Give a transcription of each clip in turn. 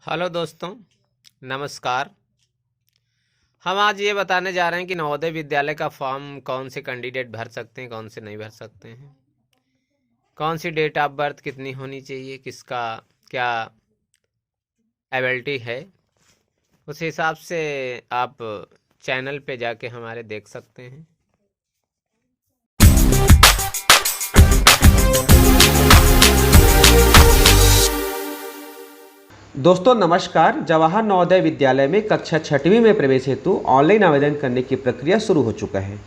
Hello दोस्तों, नमस्कार। हम आज ये बताने जा रहे हैं कि नवोदय विद्यालय का फॉर्म कौन से कैंडिडेट भर सकते हैं, कौन से नहीं भर सकते हैं, कौन सी डेट ऑफ बर्थ कितनी होनी चाहिए, किसका क्या एबिलिटी है। उस हिसाब से आप चैनल पे जाके हमारे देख सकते हैं। दोस्तों नमस्कार। जवाहर नवोदय विद्यालय में कक्षा 6वीं में प्रवेश हेतु ऑनलाइन आवेदन करने की प्रक्रिया शुरू हो चुका है।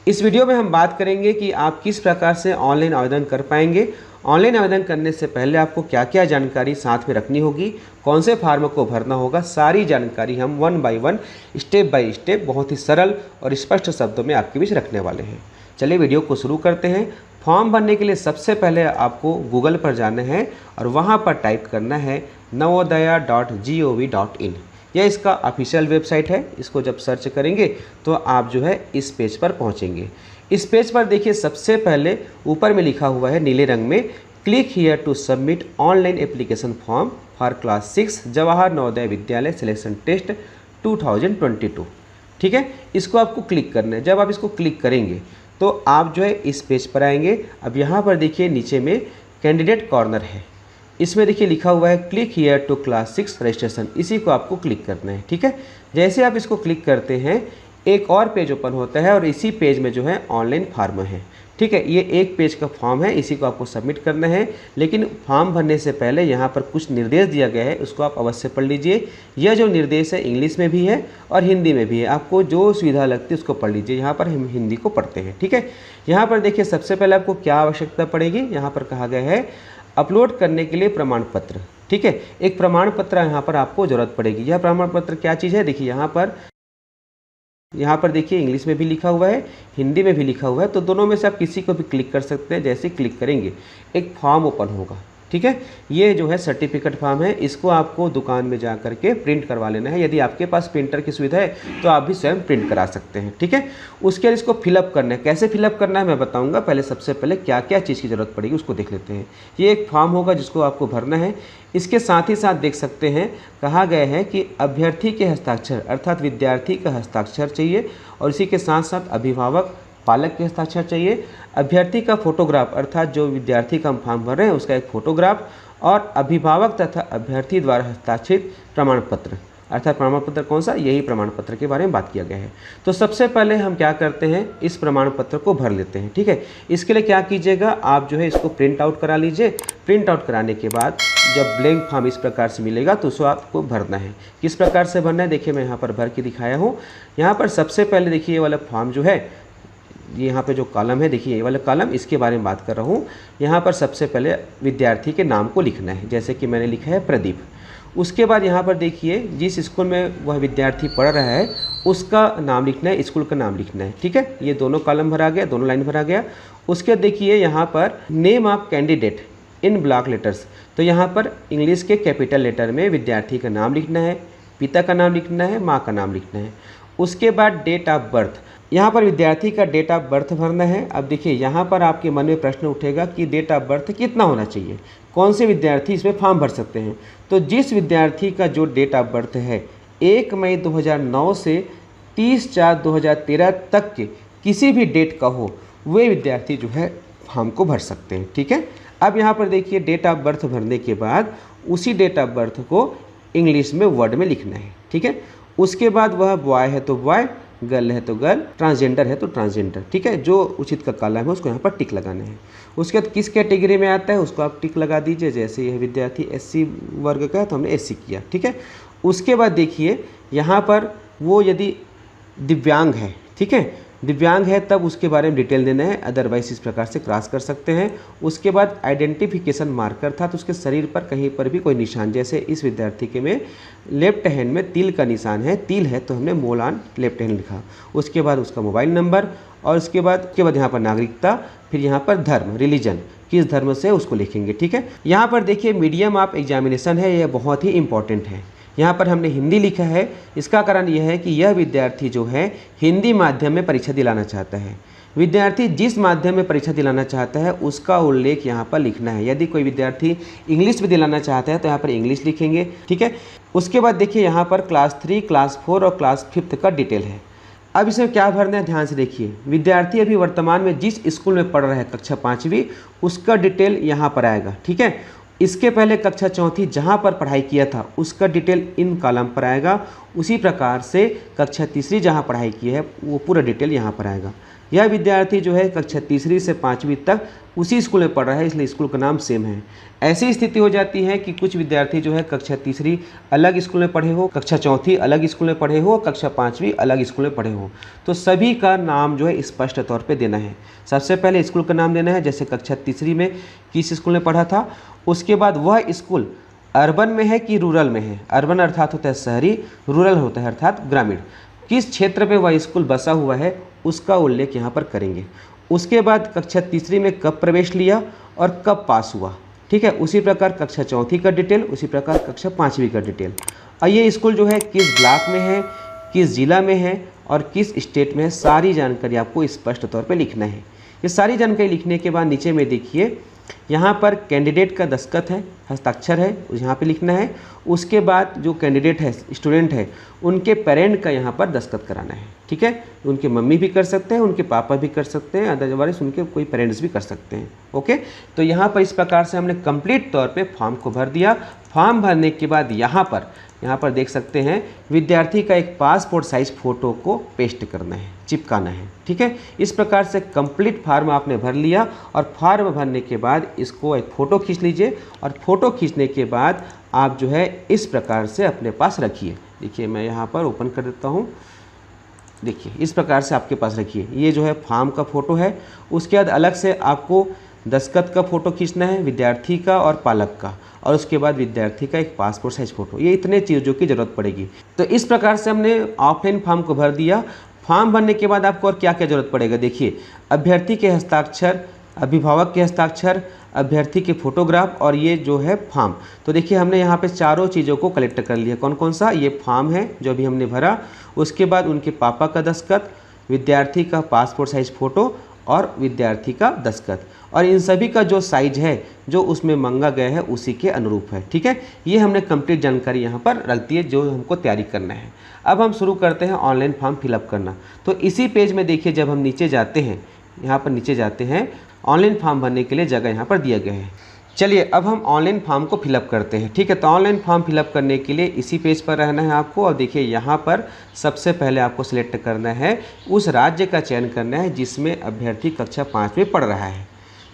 इस वीडियो में हम बात करेंगे कि आप किस प्रकार से ऑनलाइन आवेदन कर पाएंगे। ऑनलाइन आवेदन करने से पहले आपको क्या क्या जानकारी साथ में रखनी होगी, कौन से फॉर्म को भरना होगा, सारी जानकारी हम one by one, step by step, बहुत ही सरल और स्पष्ट शब्दों में आपके बीच रखने वाले हैं। चलिए वीडियो को शुरू करते हैं। फॉर्म भरने के लिए सबसे पहले आपको गूगल पर जाना है और वहाँ पर टाइप करना है navodaya.gov.in। यह इसका ऑफिशियल वेबसाइट है। इसको जब सर्च करेंगे तो आप जो है इस पेज पर पहुँचेंगे। इस पेज पर देखिए सबसे पहले ऊपर में लिखा हुआ है नीले रंग में, click here to submit online application form for class 6 Jawahar Navodaya Vidyalaya selection test 2022। ठीक है, इसको आपको क्लिक करना है। जब आप इसको क्लिक करेंगे तो आप जो है इस पेज पर आएंगे। अब यहाँ पर देखिए नीचे में कैंडिडेट कॉर्नर है, इसमें देखिए लिखा हुआ है click here to class 6 registration. इसी को आपको क्लिक करना है। ठीक है, जैसे आप इसको क्लिक करते हैं एक और पेज ओपन होता है और इसी पेज में जो है ऑनलाइन फॉर्म है। ठीक है, ये एक पेज का फॉर्म है, इसी को आपको सबमिट करना है। लेकिन फॉर्म भरने से पहले यहाँ पर कुछ निर्देश दिया गया है, उसको आप अवश्य पढ़ लीजिए। यह जो निर्देश है इंग्लिश में भी है और हिंदी में भी है, आपको जो सुविधा लगती है उसको पढ़ लीजिए। यहाँ पर हम हिंदी को पढ़ते हैं। ठीक है, यहाँ पर देखिए सबसे पहले आपको क्या आवश्यकता पड़ेगी। यहाँ पर कहा गया है अपलोड करने के लिए प्रमाण पत्र। ठीक है, एक प्रमाण पत्र यहाँ पर आपको ज़रूरत पड़ेगी। यह प्रमाण पत्र क्या चीज़ है, देखिए यहाँ पर देखिए इंग्लिश में भी लिखा हुआ है, हिंदी में भी लिखा हुआ है, तो दोनों में से आप किसी को भी क्लिक कर सकते हैं। जैसे क्लिक करेंगे एक फॉर्म ओपन होगा। ठीक है, ये जो है सर्टिफिकेट फॉर्म है, इसको आपको दुकान में जा करके प्रिंट करवा लेना है। यदि आपके पास प्रिंटर की सुविधा है तो आप भी स्वयं प्रिंट करा सकते हैं। ठीक है, उसके बाद इसको फिलअप करना है। कैसे फिलअप करना है मैं बताऊंगा। पहले सबसे पहले क्या क्या चीज़ की ज़रूरत पड़ेगी उसको देख लेते हैं। ये एक फॉर्म होगा जिसको आपको भरना है। इसके साथ ही साथ देख सकते हैं कहा गया है कि अभ्यर्थी के हस्ताक्षर अर्थात विद्यार्थी का हस्ताक्षर चाहिए और इसी के साथ साथ अभिभावक पालक के हस्ताक्षर चाहिए। अभ्यर्थी का फोटोग्राफ अर्थात जो विद्यार्थी का हम फॉर्म भर रहे हैं उसका एक फोटोग्राफ और अभिभावक तथा अभ्यर्थी द्वारा हस्ताक्षरित प्रमाण पत्र अर्थात प्रमाण पत्र कौन सा, यही प्रमाण पत्र के बारे में बात किया गया है। तो सबसे पहले हम क्या करते हैं, इस प्रमाण पत्र को भर लेते हैं। ठीक है, इसके लिए क्या कीजिएगा, आप जो है इसको प्रिंट आउट करा लीजिए। प्रिंट आउट कराने के बाद जब ब्लैंक फॉर्म इस प्रकार से मिलेगा तो उसको आपको भरना है। किस प्रकार से भरना है देखिए मैं यहाँ पर भर के दिखाया हूँ। यहाँ पर सबसे पहले देखिए ये वाला फॉर्म जो है, यहाँ पे जो कॉलम है देखिए ये वाला कॉलम, इसके बारे में बात कर रहा हूँ। यहाँ पर सबसे पहले विद्यार्थी के नाम को लिखना है, जैसे कि मैंने लिखा है प्रदीप। उसके बाद यहाँ पर देखिए जिस स्कूल में वह विद्यार्थी पढ़ रहा है उसका नाम लिखना है, स्कूल का नाम लिखना है। ठीक है, ये दोनों कॉलम भरा गया, दोनों लाइन भरा गया। उसके देखिए यहाँ पर name of candidate in block letters, तो यहाँ पर इंग्लिश के कैपिटल लेटर में विद्यार्थी का नाम लिखना है, पिता का नाम लिखना है, माँ का नाम लिखना है। उसके बाद डेट ऑफ बर्थ, यहाँ पर विद्यार्थी का डेट ऑफ बर्थ भरना है। अब देखिए यहाँ पर आपके मन में प्रश्न उठेगा कि डेट ऑफ बर्थ कितना होना चाहिए, कौन से विद्यार्थी इसमें फॉर्म भर सकते हैं। तो जिस विद्यार्थी का जो डेट ऑफ बर्थ है 1 मई 2009 से 30/4/2013 तक के किसी भी डेट का हो, वे विद्यार्थी जो है फॉर्म को भर सकते हैं। ठीक है, अब यहाँ पर देखिए डेट ऑफ बर्थ भरने के बाद उसी डेट ऑफ बर्थ को इंग्लिश में वर्ड में लिखना है। ठीक है, उसके बाद वह बॉय है तो बॉय, गर्ल है तो गर्ल, ट्रांसजेंडर है तो ट्रांसजेंडर। ठीक है, जो उचित का कॉलम है उसको यहाँ पर टिक लगाना है। उसके बाद किस कैटेगरी में आता है उसको आप टिक लगा दीजिए। जैसे यह विद्यार्थी SC वर्ग का है तो हमने SC किया। ठीक है, उसके बाद देखिए यहाँ पर वो यदि दिव्यांग है, ठीक है, दिव्यांग है तब उसके बारे में डिटेल देना है, अदरवाइज इस प्रकार से क्रॉस कर सकते हैं। उसके बाद आइडेंटिफिकेशन मार्कर था तो उसके शरीर पर कहीं पर भी कोई निशान, जैसे इस विद्यार्थी के में लेफ्ट हैंड में तिल का निशान है, तिल है तो हमने मोल ऑन लेफ्ट हैंड लिखा। उसके बाद उसका मोबाइल नंबर और उसके बाद यहाँ पर नागरिकता, फिर यहाँ पर धर्म, रिलीजन, किस धर्म से उसको लिखेंगे। ठीक है, यहाँ पर देखिए मीडियम ऑफ एग्जामिनेशन है, यह बहुत ही इंपॉर्टेंट है। यहाँ पर हमने हिंदी लिखा है, इसका कारण यह है कि यह विद्यार्थी जो है हिंदी माध्यम में परीक्षा दिलाना चाहता है। विद्यार्थी जिस माध्यम में परीक्षा दिलाना चाहता है उसका उल्लेख यहाँ पर लिखना है। यदि कोई विद्यार्थी इंग्लिश में दिलाना चाहता है तो यहाँ पर इंग्लिश लिखेंगे, ठीक है। उसके बाद देखिए यहाँ पर क्लास 3, क्लास 4 और क्लास 5 का डिटेल है। अब इसमें क्या भरना है ध्यान से देखिए। विद्यार्थी अभी वर्तमान में जिस स्कूल में पढ़ रहा है कक्षा 5वीं, उसका डिटेल यहाँ पर आएगा, ठीक है। इसके पहले कक्षा 4थी जहाँ पर पढ़ाई किया था उसका डिटेल इन कॉलम पर आएगा। उसी प्रकार से कक्षा 3री जहाँ पढ़ाई की है वो पूरा डिटेल यहाँ पर आएगा। यह विद्यार्थी जो है कक्षा 3री से 5वीं तक उसी स्कूल में पढ़ रहा है, इसलिए स्कूल का नाम सेम है। ऐसी स्थिति हो जाती है कि कुछ विद्यार्थी जो है कक्षा 3री अलग स्कूल में पढ़े हो, कक्षा 4थी अलग स्कूल में पढ़े हो, कक्षा 5वीं अलग स्कूल में पढ़े हो, तो सभी का नाम जो है स्पष्ट तौर पे देना है। सबसे पहले स्कूल का नाम देना है, जैसे कक्षा 3री में किस स्कूल में पढ़ा था। उसके बाद वह स्कूल अर्बन में है कि रूरल में है। अर्बन अर्थात होता है शहरी, रूरल होता है अर्थात ग्रामीण। किस क्षेत्र में वह स्कूल बसा हुआ है उसका उल्लेख यहाँ पर करेंगे। उसके बाद कक्षा 3री में कब प्रवेश लिया और कब पास हुआ, ठीक है। उसी प्रकार कक्षा 4थी का डिटेल, उसी प्रकार कक्षा 5वीं का डिटेल। और ये स्कूल जो है किस ब्लॉक में है, किस जिला में है और किस स्टेट में है, सारी जानकारी आपको स्पष्ट तौर पे लिखना है। ये सारी जानकारी लिखने के बाद नीचे में देखिए यहाँ पर कैंडिडेट का दस्तखत है, हस्ताक्षर है, यहाँ पे लिखना है। उसके बाद जो कैंडिडेट है, स्टूडेंट है, उनके पेरेंट का यहाँ पर दस्तखत कराना है, ठीक है। उनके मम्मी भी कर सकते हैं, उनके पापा भी कर सकते हैं, अदरवाइज उनके कोई पेरेंट्स भी कर सकते हैं, ओके। तो यहाँ पर इस प्रकार से हमने कंप्लीट तौर पे फॉर्म को भर दिया। फॉर्म भरने के बाद यहाँ पर देख सकते हैं विद्यार्थी का एक पासपोर्ट साइज फ़ोटो को पेस्ट करना है, चिपकाना है, ठीक है। इस प्रकार से कंप्लीट फार्म आपने भर लिया और फार्म भरने के बाद इसको एक फ़ोटो खींच लीजिए और फ़ोटो खींचने के बाद आप जो है इस प्रकार से अपने पास रखिए। देखिए मैं यहाँ पर ओपन कर देता हूँ, देखिए इस प्रकार से आपके पास रखिए। ये जो है फॉर्म का फ़ोटो है। उसके बाद अलग से आपको दस्तखत का फ़ोटो खींचना है, विद्यार्थी का और पालक का, और उसके बाद विद्यार्थी का एक पासपोर्ट साइज फ़ोटो। ये इतने चीज़ों की ज़रूरत पड़ेगी। तो इस प्रकार से हमने ऑफलाइन फॉर्म को भर दिया। फॉर्म भरने के बाद आपको और क्या क्या ज़रूरत पड़ेगा, देखिए अभ्यर्थी के हस्ताक्षर, अभिभावक के हस्ताक्षर, अभ्यर्थी के फोटोग्राफ और ये जो है फॉर्म। तो देखिए हमने यहाँ पे चारों चीज़ों को कलेक्ट कर लिया। कौन कौन सा, ये फॉर्म है जो अभी हमने भरा, उसके बाद उनके पापा का दस्तखत, विद्यार्थी का पासपोर्ट साइज फ़ोटो और विद्यार्थी का दस्तखत, और इन सभी का जो साइज है जो उसमें मांगा गया है उसी के अनुरूप है, ठीक है। ये हमने कंप्लीट जानकारी यहाँ पर रख दी है जो हमको तैयारी करना है। अब हम शुरू करते हैं ऑनलाइन फॉर्म फिलअप करना। तो इसी पेज में देखिए जब हम नीचे जाते हैं, यहाँ पर नीचे जाते हैं, ऑनलाइन फॉर्म भरने के लिए जगह यहाँ पर दिया गया है। चलिए अब हम ऑनलाइन फॉर्म को फिलअप करते हैं, ठीक है। तो ऑनलाइन फॉर्म फिलअप करने के लिए इसी पेज पर रहना है आपको। और देखिए यहाँ पर सबसे पहले आपको सिलेक्ट करना है, उस राज्य का चयन करना है जिसमें अभ्यर्थी कक्षा 5 में पढ़ रहा है।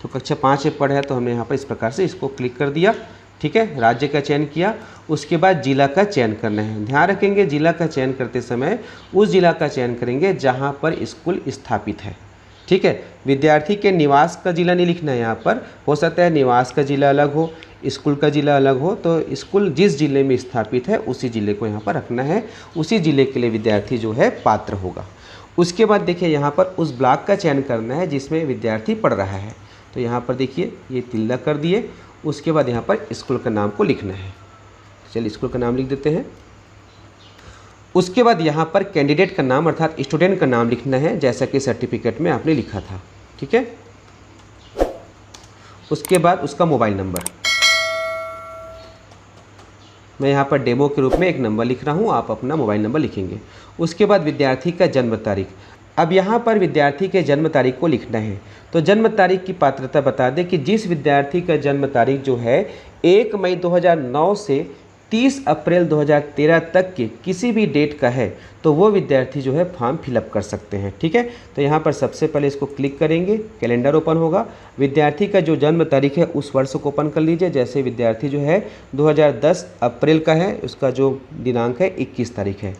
तो कक्षा 5 में पढ़ा है तो हमने यहाँ पर इस प्रकार से इसको क्लिक कर दिया, ठीक है। राज्य का चयन किया, उसके बाद जिला का चयन करना है। ध्यान रखेंगे जिला का चयन करते समय उस जिला का चयन करेंगे जहाँ पर स्कूल स्थापित है, ठीक है। विद्यार्थी के निवास का जिला नहीं लिखना है। यहाँ पर हो सकता है निवास का जिला अलग हो, स्कूल का जिला अलग हो, तो स्कूल जिस जिले में स्थापित है उसी जिले को यहाँ पर रखना है। उसी जिले के लिए विद्यार्थी जो है पात्र होगा। उसके बाद देखिए यहाँ पर उस ब्लॉक का चयन करना है जिसमें विद्यार्थी पढ़ रहा है। तो यहाँ पर देखिए ये तिल्ला कर दिए। उसके बाद यहाँ पर स्कूल का नाम को लिखना है। चलिए स्कूल का नाम लिख देते हैं। उसके बाद यहाँ पर कैंडिडेट का नाम अर्थात स्टूडेंट का नाम लिखना है जैसा कि सर्टिफिकेट में आपने लिखा था, ठीक है। उसके बाद उसका मोबाइल नंबर, मैं यहाँ पर डेमो के रूप में एक नंबर लिख रहा हूँ, आप अपना मोबाइल नंबर लिखेंगे। उसके बाद विद्यार्थी का जन्म तारीख। अब यहाँ पर विद्यार्थी के जन्म तारीख को लिखना है। तो जन्म तारीख की पात्रता बता दें कि जिस विद्यार्थी का जन्म तारीख जो है 1 मई 2009 से 30 अप्रैल 2013 तक के किसी भी डेट का है तो वो विद्यार्थी जो है फॉर्म फिलअप कर सकते हैं, ठीक है। तो यहाँ पर सबसे पहले इसको क्लिक करेंगे, कैलेंडर ओपन होगा। विद्यार्थी का जो जन्म तारीख है उस वर्ष को ओपन कर लीजिए। जैसे विद्यार्थी जो है 2010 अप्रैल का है, उसका जो दिनांक है 21 तारीख है।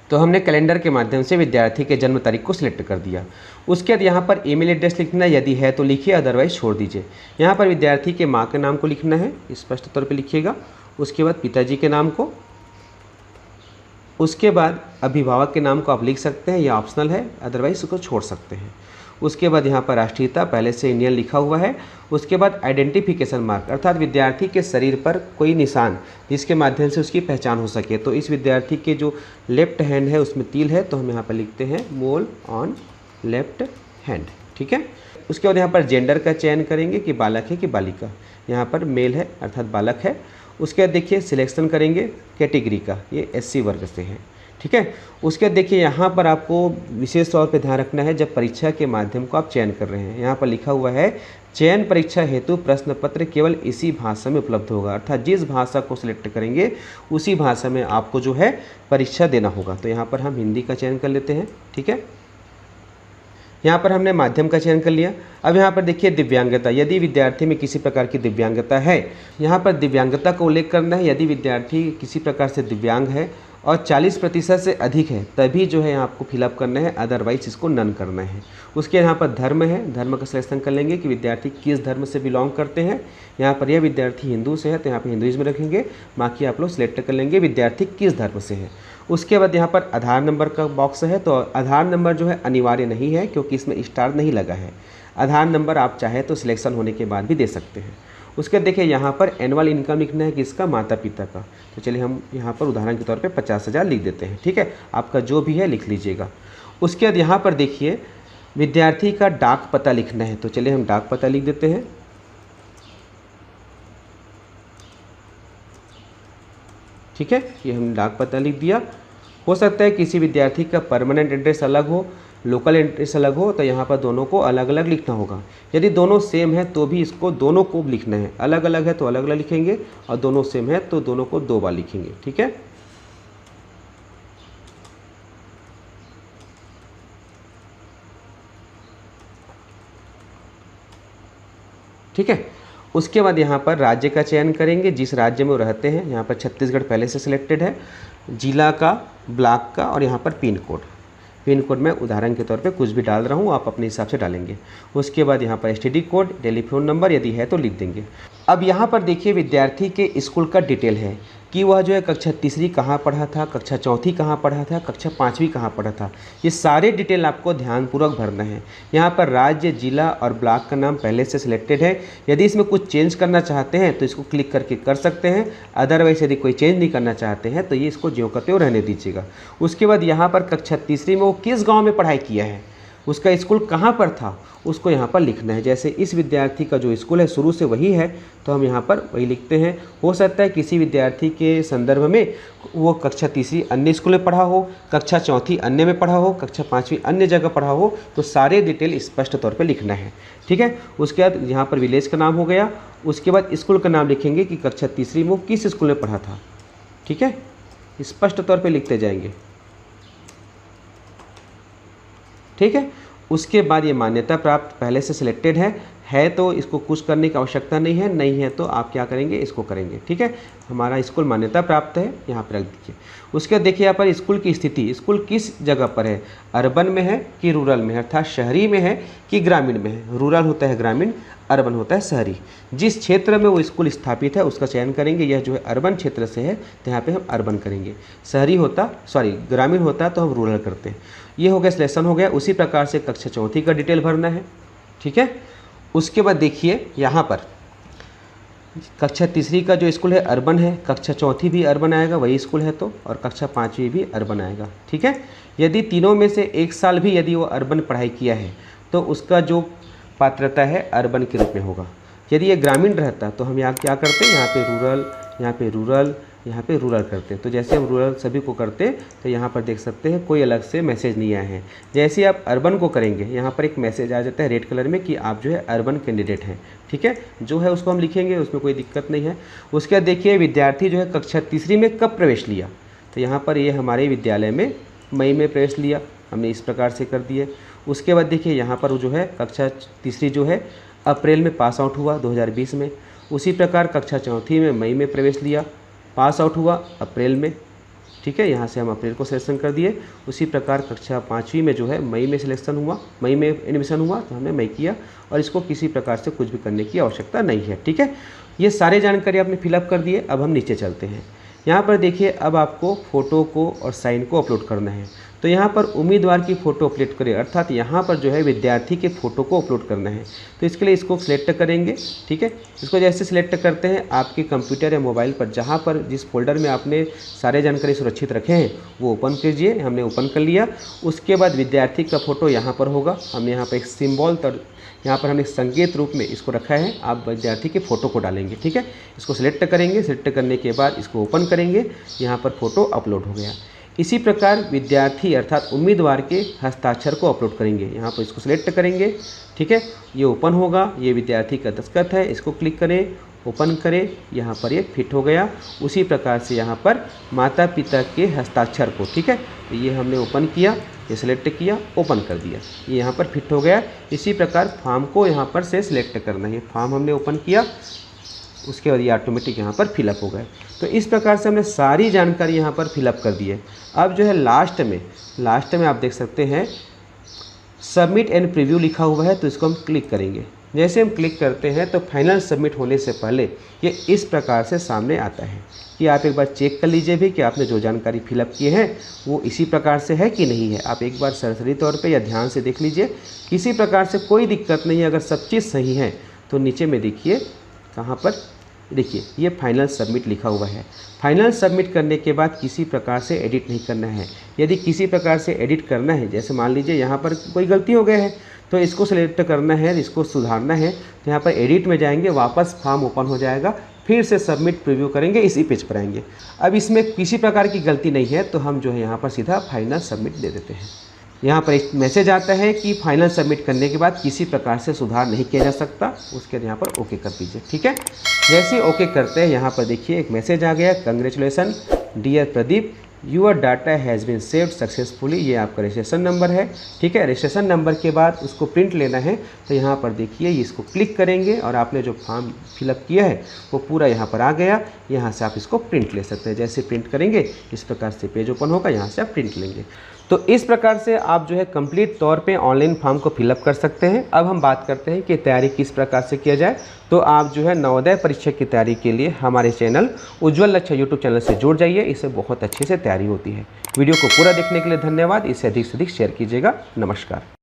तो हमने कैलेंडर के माध्यम से विद्यार्थी के जन्म तारीख को सिलेक्ट कर दिया। उसके बाद यहाँ पर ईमेल एड्रेस लिखना है, यदि है तो लिखिए, अदरवाइज छोड़ दीजिए। यहाँ पर विद्यार्थी के माँ के नाम को लिखना है, स्पष्ट तौर पे लिखिएगा। उसके बाद पिताजी के नाम को, उसके बाद अभिभावक के नाम को आप लिख सकते हैं, यह ऑप्शनल है, अदरवाइज उसको छोड़ सकते हैं। उसके बाद यहाँ पर राष्ट्रीयता पहले से इंडियन लिखा हुआ है। उसके बाद आइडेंटिफिकेशन मार्क अर्थात विद्यार्थी के शरीर पर कोई निशान जिसके माध्यम से उसकी पहचान हो सके। तो इस विद्यार्थी के जो लेफ्ट हैंड है उसमें तिल है, तो हम यहाँ पर लिखते हैं मोल ऑन लेफ्ट हैंड, ठीक है। उसके बाद यहाँ पर जेंडर का चयन करेंगे कि बालक है कि बालिका। यहाँ पर मेल है अर्थात बालक है। उसके बाद देखिए सिलेक्शन करेंगे कैटेगरी का, ये SC वर्ग से है, ठीक है। उसके बाद देखिए यहाँ पर आपको विशेष तौर पे ध्यान रखना है जब परीक्षा के माध्यम को आप चयन कर रहे हैं, यहाँ पर लिखा हुआ है चयन परीक्षा हेतु प्रश्न पत्र केवल इसी भाषा में उपलब्ध होगा, अर्थात जिस भाषा को सिलेक्ट करेंगे उसी भाषा में आपको जो है परीक्षा देना होगा। तो यहाँ पर हम हिंदी का चयन कर लेते हैं, ठीक है। यहाँ पर हमने माध्यम का चयन कर लिया। अब यहाँ पर देखिए दिव्यांगता, यदि विद्यार्थी में किसी प्रकार की दिव्यांगता है, यहाँ पर दिव्यांगता का उल्लेख करना है। यदि विद्यार्थी किसी प्रकार से दिव्यांग है और 40% से अधिक है तभी जो है आपको फिलअप करना है, अदरवाइज इसको नन करना है। उसके यहाँ पर धर्म है, धर्म का सिलेक्शन कर लेंगे कि विद्यार्थी किस धर्म से बिलोंग करते हैं। यहाँ पर यह विद्यार्थी हिंदू से है तो यहाँ पर हिंदुइज्म रखेंगे, बाकी आप लोग सिलेक्ट कर लेंगे विद्यार्थी किस धर्म से है। उसके बाद यहाँ पर आधार नंबर का बॉक्स है, तो आधार नंबर जो है अनिवार्य नहीं है क्योंकि इसमें स्टार नहीं लगा है। आधार नंबर आप चाहे तो सिलेक्शन होने के बाद भी दे सकते हैं। उसके देखिए यहाँ पर एनुअल इनकम लिखना है किसका, माता पिता का। तो चलिए हम यहाँ पर उदाहरण के तौर पे 50,000 लिख देते हैं, ठीक है। आपका जो भी है लिख लीजिएगा। उसके बाद यहाँ पर देखिए विद्यार्थी का डाक पता लिखना है, तो चलिए हम डाक पता लिख देते हैं, ठीक है। ये हम डाक पता लिख दिया। हो सकता है किसी विद्यार्थी का परमानेंट एड्रेस अलग हो, लोकल एड्रेस अलग हो, तो यहाँ पर दोनों को अलग अलग लिखना होगा। यदि दोनों सेम है तो भी इसको दोनों को लिखना है, अलग अलग है तो अलग अलग लिखेंगे और दोनों सेम है तो दोनों को 2 बार लिखेंगे, ठीक है। ठीक है। उसके बाद यहाँ पर राज्य का चयन करेंगे, जिस राज्य में वो रहते हैं। यहाँ पर छत्तीसगढ़ पहले से सिलेक्टेड है, जिला का, ब्लॉक का और यहाँ पर पिन कोड। पिन कोड में उदाहरण के तौर पे कुछ भी डाल रहा हूँ, आप अपने हिसाब से डालेंगे। उसके बाद यहाँ पर STD कोड, टेलीफोन नंबर यदि है तो लिख देंगे। अब यहाँ पर देखिए विद्यार्थी के स्कूल का डिटेल है कि वह जो है कक्षा 3री कहाँ पढ़ा था, कक्षा 4थी कहाँ पढ़ा था, कक्षा 5वीं कहाँ पढ़ा था। ये सारे डिटेल आपको ध्यानपूर्वक भरना है। यहाँ पर राज्य, जिला और ब्लॉक का नाम पहले से सिलेक्टेड है। यदि इसमें कुछ चेंज करना चाहते हैं तो इसको क्लिक करके कर सकते हैं, अदरवाइज यदि कोई चेंज नहीं करना चाहते हैं तो ये इसको ज्यों का त्यों रहने दीजिएगा। उसके बाद यहाँ पर कक्षा 3री में वो किस गाँव में पढ़ाई किया है, उसका स्कूल कहाँ पर था, उसको यहाँ पर लिखना है। जैसे इस विद्यार्थी का जो स्कूल है शुरू से वही है तो हम यहाँ पर वही लिखते हैं। हो सकता है किसी विद्यार्थी के संदर्भ में वो कक्षा 3री अन्य स्कूल में पढ़ा हो, कक्षा 4थी अन्य में पढ़ा हो, कक्षा 5वीं अन्य जगह पढ़ा हो, तो सारे डिटेल स्पष्ट तौर पे लिखना है, ठीक है। उसके बाद यहाँ पर विलेज का नाम हो गया। उसके बाद स्कूल का नाम लिखेंगे कि कक्षा 3री में किस स्कूल में पढ़ा था, ठीक है। स्पष्ट तौर पर लिखते जाएंगे, ठीक है। उसके बाद ये मान्यता प्राप्त पहले से सिलेक्टेड है तो इसको कुछ करने की आवश्यकता नहीं है, नहीं है तो आप क्या करेंगे, इसको करेंगे, ठीक है। हमारा स्कूल मान्यता प्राप्त है, यहाँ पर रख दीजिए। उसके बाद देखिए यहाँ पर स्कूल की स्थिति, स्कूल किस जगह पर है, अर्बन में है कि रूरल में है, अर्थात शहरी में है कि ग्रामीण में है। रूरल होता है ग्रामीण, अर्बन होता है शहरी। जिस क्षेत्र में वो स्कूल स्थापित है उसका चयन करेंगे। यह जो है अर्बन क्षेत्र से है तो यहाँ पे हम अर्बन करेंगे। शहरी होता ग्रामीण होता तो हम रूरल करते हैं। ये हो गया, सिलेक्शन हो गया। उसी प्रकार से कक्षा 4थी का डिटेल भरना है, ठीक है। उसके बाद देखिए यहाँ पर कक्षा 3री का जो स्कूल है अर्बन है, कक्षा 4थी भी अर्बन आएगा वही स्कूल है तो, और कक्षा 5वीं भी अर्बन आएगा, ठीक है। यदि तीनों में से 1 साल भी यदि वो अर्बन पढ़ाई किया है तो उसका जो पात्रता है अर्बन के रूप में होगा। यदि ये ग्रामीण रहता तो हम यहाँ क्या करते हैं, यहाँ पे रूरल, यहाँ पे रूरल, यहाँ पे रूरल करते हैं। तो जैसे हम रूरल सभी को करते तो यहाँ पर देख सकते हैं कोई अलग से मैसेज नहीं आए हैं। जैसे आप अर्बन को करेंगे यहाँ पर एक मैसेज आ जाता है रेड कलर में कि आप जो है अर्बन कैंडिडेट हैं, ठीक है। जो है उसको हम लिखेंगे, उसमें कोई दिक्कत नहीं है। उसके बाद देखिए विद्यार्थी जो है कक्षा 3री में कब प्रवेश लिया, तो यहाँ पर ये हमारे विद्यालय में मई में प्रवेश लिया, हमने इस प्रकार से कर दिए। उसके बाद देखिए यहाँ पर जो है कक्षा 3री जो है अप्रैल में पास आउट हुआ 2020 में। उसी प्रकार कक्षा 4थी में मई में प्रवेश लिया, पास आउट हुआ अप्रैल में, ठीक है। यहाँ से हम अप्रैल को सिलेक्शन कर दिए। उसी प्रकार कक्षा 5वीं में जो है मई में सिलेक्शन हुआ, मई में एडमिशन हुआ तो हमने मई किया, और इसको किसी प्रकार से कुछ भी करने की आवश्यकता नहीं है, ठीक है। ये सारे जानकारी आपने फिलअप कर दिए। अब हम नीचे चलते हैं। यहाँ पर देखिए अब आपको फ़ोटो को और साइन को अपलोड करना है। तो यहाँ पर उम्मीदवार की फ़ोटो अपलोड करें, अर्थात यहाँ पर जो है विद्यार्थी के फ़ोटो को अपलोड करना है। तो इसके लिए इसको सिलेक्ट करेंगे, ठीक है। इसको जैसे सिलेक्ट करते हैं, आपके कंप्यूटर या मोबाइल पर जहाँ पर जिस फोल्डर में आपने सारे जानकारी सुरक्षित रखे हैं वो ओपन कीजिए। हमने ओपन कर लिया। उसके बाद विद्यार्थी का फ़ोटो यहाँ पर होगा। हमने यहाँ पर एक सिम्बॉल यहाँ पर हमने संकेत रूप में इसको रखा है। आप विद्यार्थी के फ़ोटो को डालेंगे, ठीक है। इसको सिलेक्ट करेंगे। सिलेक्ट करने के बाद इसको ओपन करेंगे। यहाँ पर फ़ोटो अपलोड हो गया। इसी प्रकार विद्यार्थी अर्थात उम्मीदवार के हस्ताक्षर को अपलोड करेंगे। यहाँ पर इसको सिलेक्ट करेंगे, ठीक है। ये ओपन होगा। ये विद्यार्थी का दस्तखत है। इसको क्लिक करें, ओपन करें। यहाँ पर ये फिट हो गया। उसी प्रकार से यहाँ पर माता पिता के हस्ताक्षर को, ठीक है, तो ये हमने ओपन किया, ये सिलेक्ट किया, ओपन कर दिया, ये यहाँ पर फिट हो गया। इसी प्रकार फॉर्म को यहाँ पर से सिलेक्ट करना है। फॉर्म हमने ओपन किया, उसके बाद ये ऑटोमेटिक यहाँ पर फिलअप हो गए। तो इस प्रकार से हमने सारी जानकारी यहाँ पर फिलअप कर दी है। अब जो है लास्ट में आप देख सकते हैं सबमिट एंड प्रीव्यू लिखा हुआ है, तो इसको हम क्लिक करेंगे। जैसे हम क्लिक करते हैं तो फाइनल सबमिट होने से पहले ये इस प्रकार से सामने आता है कि आप एक बार चेक कर लीजिए भी कि आपने जो जानकारी फिलअप की है वो इसी प्रकार से है कि नहीं है। आप एक बार सरसरी तौर पे या ध्यान से देख लीजिए, किसी प्रकार से कोई दिक्कत नहीं है। अगर सब चीज़ सही है तो नीचे में देखिए, कहाँ पर देखिए ये फाइनल सबमिट लिखा हुआ है। फाइनल सबमिट करने के बाद किसी प्रकार से एडिट नहीं करना है। यदि किसी प्रकार से एडिट करना है, जैसे मान लीजिए यहाँ पर कोई गलती हो गया है तो इसको सेलेक्ट करना है, इसको सुधारना है, तो यहाँ पर एडिट में जाएंगे, वापस फॉर्म ओपन हो जाएगा, फिर से सबमिट प्रीव्यू करेंगे, इसी पेज पर आएंगे। अब इसमें किसी प्रकार की गलती नहीं है तो हम जो है यहाँ पर सीधा फाइनल सबमिट दे देते हैं। यहाँ पर एक मैसेज आता है कि फाइनल सबमिट करने के बाद किसी प्रकार से सुधार नहीं किया जा सकता। उसके बाद यहाँ पर ओके कर दीजिए, ठीक है। जैसे ओके करते हैं यहाँ पर देखिए एक मैसेज आ गया, congratulation dear Pradeep, your data has been saved successfully. ये आपका रजिस्ट्रेशन नंबर है, ठीक है। रजिस्ट्रेशन नंबर के बाद उसको प्रिंट लेना है, तो यहाँ पर देखिए इसको क्लिक करेंगे और आपने जो फॉर्म फिलअप किया है वो पूरा यहाँ पर आ गया। यहाँ से आप इसको प्रिंट ले सकते हैं। जैसे प्रिंट करेंगे इस प्रकार से पेज ओपन होगा, यहाँ से आप प्रिंट लेंगे। तो इस प्रकार से आप जो है कंप्लीट तौर पे ऑनलाइन फॉर्म को फिलअप कर सकते हैं। अब हम बात करते हैं कि तैयारी किस प्रकार से किया जाए। तो आप जो है नवोदय परीक्षा की तैयारी के लिए हमारे चैनल उज्ज्वल लक्ष्य यूट्यूब चैनल से जुड़ जाइए। इससे बहुत अच्छे से तैयारी होती है। वीडियो को पूरा देखने के लिए धन्यवाद। इसे अधिक से अधिक शेयर कीजिएगा। नमस्कार।